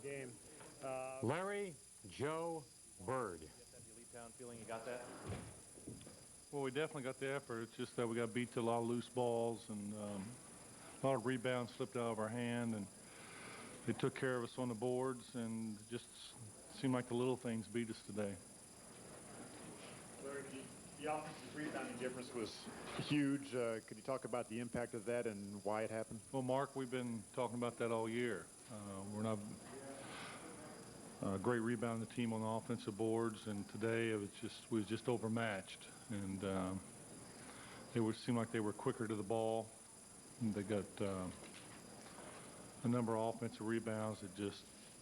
game. Larry Joe Bird. Get that elite town feeling, you got that? Well, we definitely got the effort. It's just that we got beat to a lot of loose balls, and a lot of rebounds slipped out of our hand, and they took care of us on the boards, and just seemed like the little things beat us today. Larry, the offensive rebounding difference was huge. Could you talk about the impact of that and why it happened? Well, Mark, we've been talking about that all year. We're not a great rebounding team on the offensive boards, and today we was just overmatched, and it seemed like they were quicker to the ball. And they got a number of offensive rebounds that just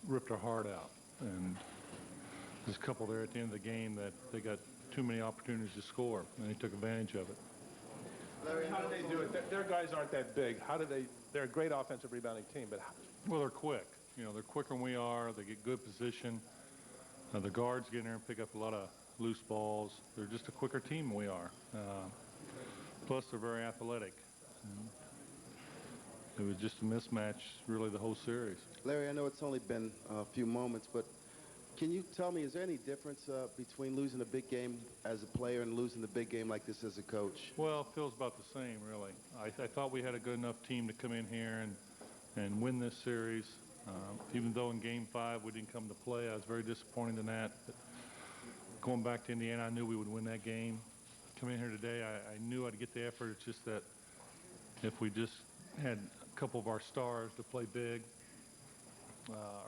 ripped our heart out, and there's a couple there at the end of the game that they got too many opportunities to score, and they took advantage of it. Larry, how do they do it? Their guys aren't that big. How do they? They're a great offensive rebounding team, but well, they're quick. You know, they're quicker than we are. They get good position. The guards get in there and pick up a lot of loose balls. They're just a quicker team than we are. Plus, they're very athletic. It was just a mismatch, really, the whole series. Larry, I know it's only been a few moments, but can you tell me, is there any difference between losing a big game as a player and losing the big game like this as a coach? Well, it feels about the same, really. I thought we had a good enough team to come in here and win this series. Even though in Game 5 we didn't come to play, I was very disappointed in that. But going back to Indiana, I knew we would win that game. Coming in here today, I knew I'd get the effort. It's just that if we just had a couple of our stars to play big,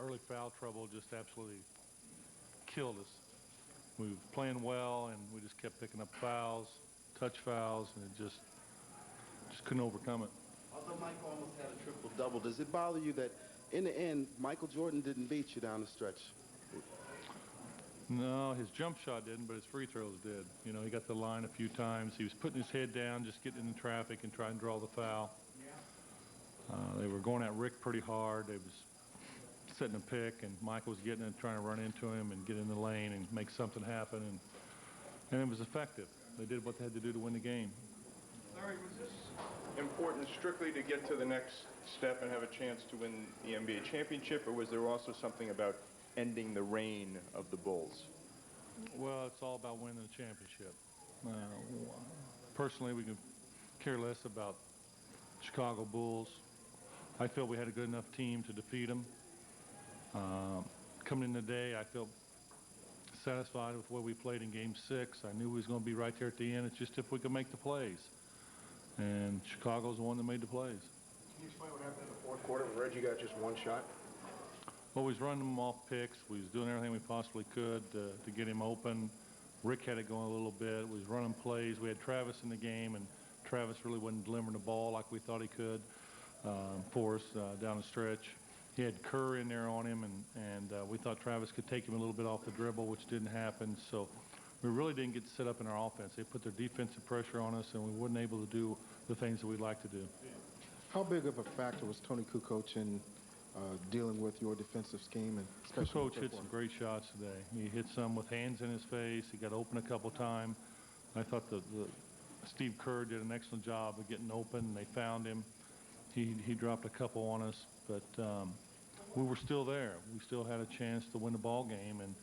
early foul trouble just absolutely killed us. We were playing well, and we just kept picking up fouls, touch fouls, and it just couldn't overcome it. Although Michael almost had a triple-double, does it bother you that in the end, Michael Jordan didn't beat you down the stretch? No, his jump shot didn't, but his free throws did. You know, he got the line a few times. He was putting his head down, just getting in traffic and trying to draw the foul. They were going at Rick pretty hard. They was setting a pick, and Michael was getting it, trying to run into him and get in the lane and make something happen, and it was effective. They did what they had to do to win the game. Larry, was this important strictly to get to the next step and have a chance to win the NBA championship, or was there also something about ending the reign of the Bulls? Well, it's all about winning the championship. Personally, we could care less about Chicago Bulls. I felt we had a good enough team to defeat them. Coming in today, I felt satisfied with the way we played in Game 6. I knew we was going to be right there at the end. It's just if we could make the plays. And Chicago's the one that made the plays. Can you explain what happened in the fourth quarter when Reggie got just one shot? Well, we was running them off picks. We was doing everything we possibly could to get him open. Rick had it going a little bit. We was running plays. We had Travis in the game, and Travis really wasn't delivering the ball like we thought he could for us down the stretch. He had Kerr in there on him, and we thought Travis could take him a little bit off the dribble, which didn't happen. So we really didn't get set up in our offense. They put their defensive pressure on us, and we wasn't able to do the things that we'd like to do. How big of a factor was Tony Kukoc in dealing with your defensive scheme? And especially Kukoc hit some great shots today. He hit some with hands in his face. He got open a couple times. I thought the Steve Kerr did an excellent job of getting open. They found him. He dropped a couple on us, but we were still there. We still had a chance to win the ball game, and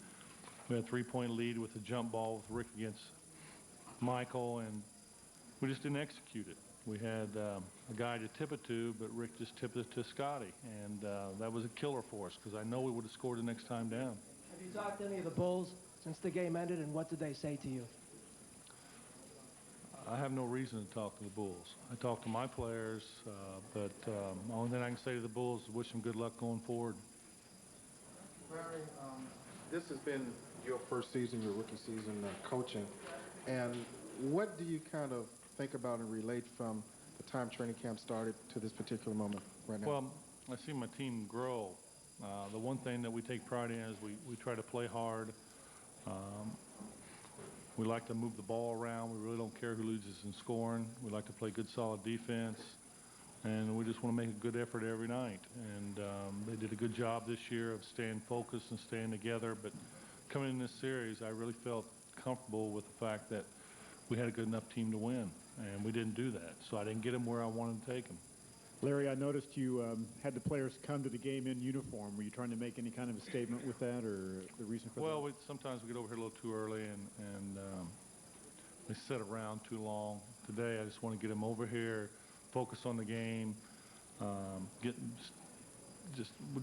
we had a three-point lead with a jump ball with Rick against Michael, and we just didn't execute it. We had a guy to tip it to, but Rick just tipped it to Scotty, and that was a killer for us because I know we would have scored the next time down. Have you talked to any of the Bulls since the game ended, and what did they say to you? I have no reason to talk to the Bulls. I talk to my players, but the only thing I can say to the Bulls is wish them good luck going forward. Larry, this has been your first season, your rookie season coaching, and what do you kind of think about and relate from the time training camp started to this particular moment right now? Well, I see my team grow. The one thing that we take pride in is we try to play hard. We like to move the ball around. We really don't care who loses in scoring. We like to play good, solid defense. And we just want to make a good effort every night. And they did a good job this year of staying focused and staying together. But coming in this series, I really felt comfortable with the fact that we had a good enough team to win. And we didn't do that. So I didn't get them where I wanted to take them. Larry, I noticed you had the players come to the game in uniform. Were you trying to make any kind of a statement with that, or the reason for that? Well, sometimes we get over here a little too early, and they sit around too long. Today, I just want to get them over here, focus on the game. We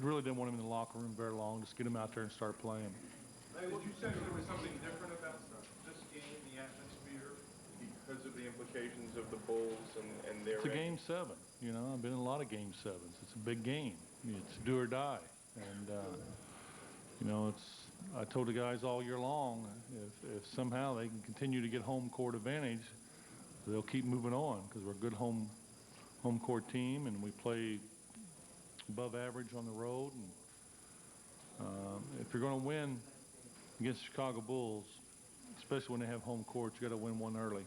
really didn't want them in the locker room very long. Just get them out there and start playing. Did you sense there was something different about this game, the atmosphere, because of the implications of the Bulls and their... It's a Game 7. You know, I've been in a lot of Game 7s. It's a big game. It's do or die. And, you know, I told the guys all year long, if somehow they can continue to get home court advantage, they'll keep moving on because we're a good home court team, and we play above average on the road. And if you're going to win against the Chicago Bulls, especially when they have home court, you got to win one early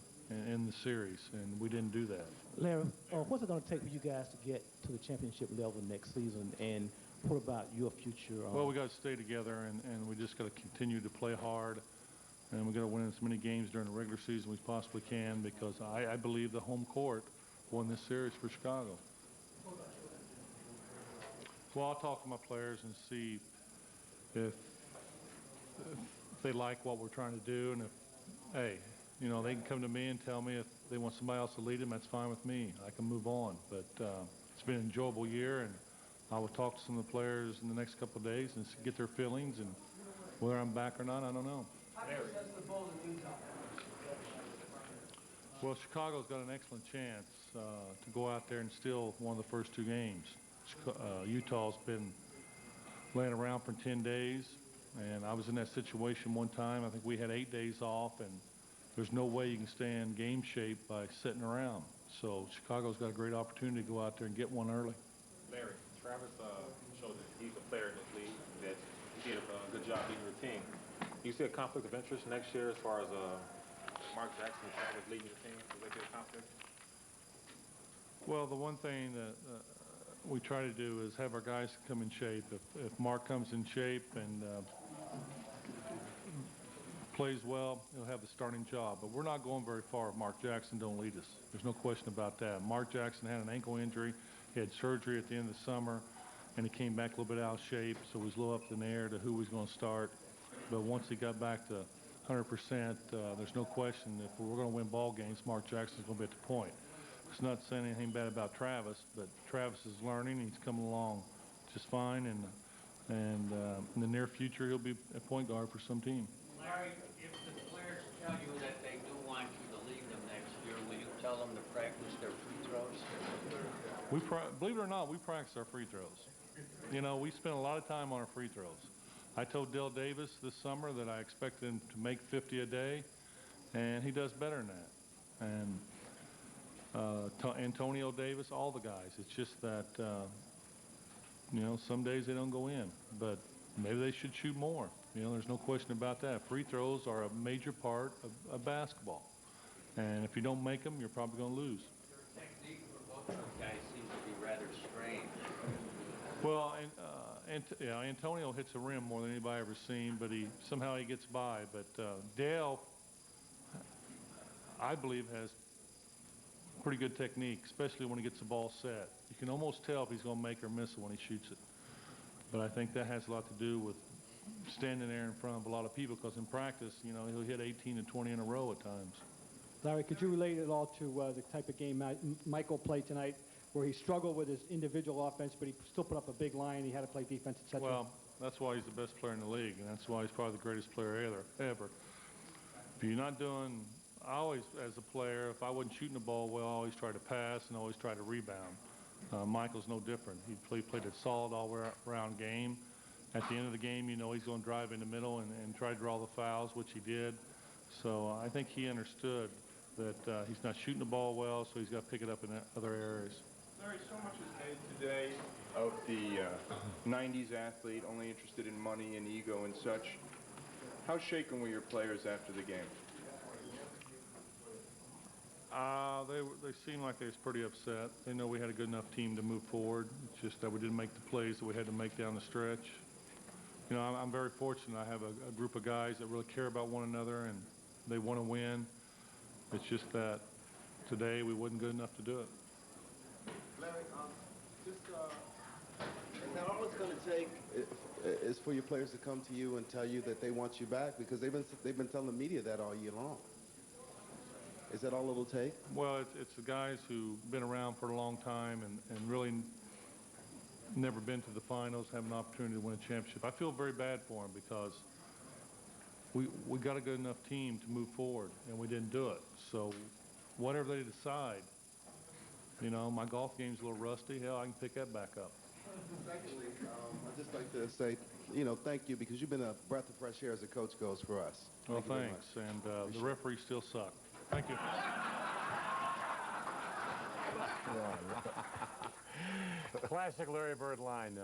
in the series, and we didn't do that. Larry, what's it going to take for you guys to get to the championship level next season, and what about your future? Well, we got to stay together, and we just got to continue to play hard, and we got to win as many games during the regular season as we possibly can, because I believe the home court won this series for Chicago. Well, I'll talk to my players and see if they like what we're trying to do, and if, hey, you know, they can come to me and tell me if they want somebody else to lead them, that's fine with me. I can move on. But it's been an enjoyable year, and I will talk to some of the players in the next couple of days and get their feelings, and whether I'm back or not, I don't know. Well, Chicago's got an excellent chance to go out there and steal one of the first two games. Utah's been laying around for 10 days, and I was in that situation one time. I think we had 8 days off, and there's no way you can stay in game shape by sitting around. So Chicago's got a great opportunity to go out there and get one early. Larry, Travis showed that he's a player in this league, that he did a good job leading your team. Do you see a conflict of interest next year as far as Mark Jackson and Travis leading your team? Will there be a conflict? Well, the one thing that we try to do is have our guys come in shape. If Mark comes in shape and plays well, he'll have the starting job. But we're not going very far if Mark Jackson don't lead us. There's no question about that. Mark Jackson had an ankle injury. He had surgery at the end of the summer, and he came back a little bit out of shape, so he was a little up in the air to who was going to start. But once he got back to 100%, there's no question if we're going to win ball games, Mark Jackson's going to be at the point. It's not saying anything bad about Travis, but Travis is learning. He's coming along just fine, and in the near future, he'll be a point guard for some team. Larry, if the players tell you that they do want you to lead them next year, will you tell them to practice their free throws? Believe it or not, we practice our free throws. You know, we spend a lot of time on our free throws. I told Dale Davis this summer that I expected him to make 50 a day, and he does better than that. And Antonio Davis, all the guys. It's just that, you know, some days they don't go in, but maybe they should shoot more. You know, there's no question about that. Free throws are a major part of basketball. And if you don't make them, you're probably going to lose. Your technique for both those guys seems to be rather strange. Well, Antonio hits the rim more than anybody ever seen, but somehow he gets by. But Dale, I believe, has pretty good technique, especially when he gets the ball set. You can almost tell if he's going to make or miss it when he shoots it. But I think that has a lot to do with standing there in front of a lot of people, because in practice, you know, he'll hit 18 and 20 in a row at times. Larry, could you relate it all to the type of game Michael played tonight, where he struggled with his individual offense, but he still put up a big line, he had to play defense, etc.? Well, that's why he's the best player in the league, and that's why he's probably the greatest player ever. If you're not doing, I always, as a player, if I wasn't shooting the ball well, I always try to pass and always try to rebound. Michael's no different. He played a solid all-around game. At the end of the game, you know, he's going to drive in the middle and try to draw the fouls, which he did. So I think he understood that he's not shooting the ball well, so he's got to pick it up in other areas. Larry, so much is made today of the 90s athlete, only interested in money and ego and such. How shaken were your players after the game? They seemed like they was pretty upset. They know we had a good enough team to move forward. It's just that we didn't make the plays that we had to make down the stretch. You know, I'm very fortunate. I have a group of guys that really care about one another, and they want to win. It's just that today we wasn't good enough to do it. Larry, is that all it's going to take is for your players to come to you and tell you that they want you back? Because they've been telling the media that all year long. Is that all it'll take? Well, it's the guys who've been around for a long time and really never been to the finals, have an opportunity to win a championship. I feel very bad for them because we got a good enough team to move forward, and we didn't do it. So whatever they decide, you know, my golf game's a little rusty. Hell, I can pick that back up. Secondly, I'd just like to say, you know, thank you, because you've been a breath of fresh air as a coach goes for us. Well, Thank you very thanks. much. And the referees still suck. Thank you. Classic Larry Bird line.